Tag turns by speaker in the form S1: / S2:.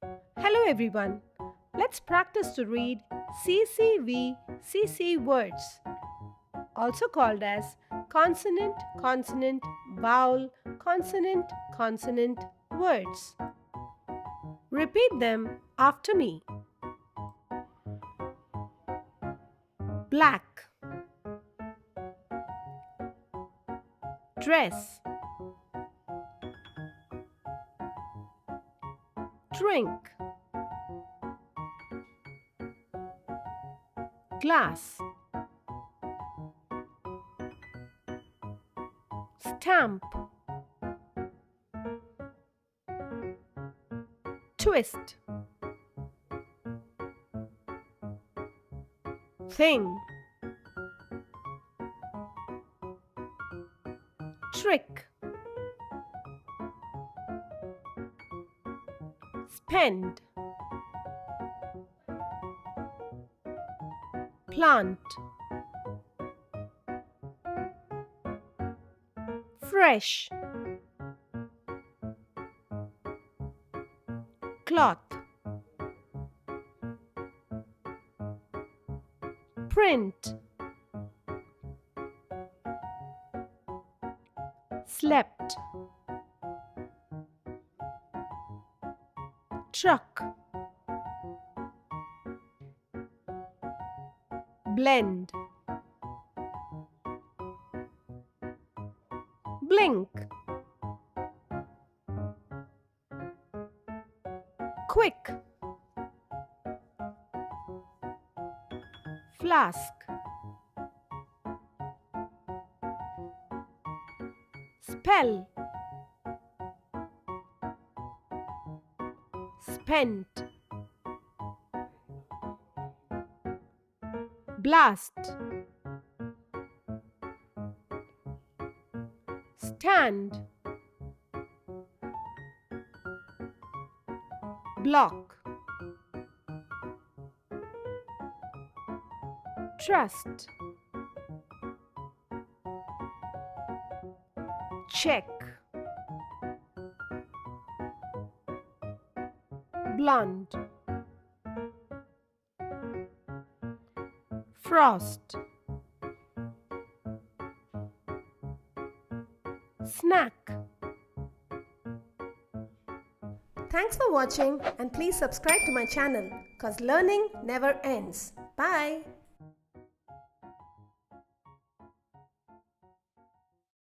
S1: Hello everyone. Let's practice to read CCVCC words, also called as consonant, consonant, vowel, consonant, consonant words. Repeat them after me. Black, dress, drink, glass, stamp, twist, thing, trick, spend, plant, fresh, cloth, print, slept, truck, blend, blink, quick, flask, spell, spent, blast, stand, block, trust, check, blonde, frost, snack. Thanks for watching and please subscribe to my channel because learning never ends. Bye.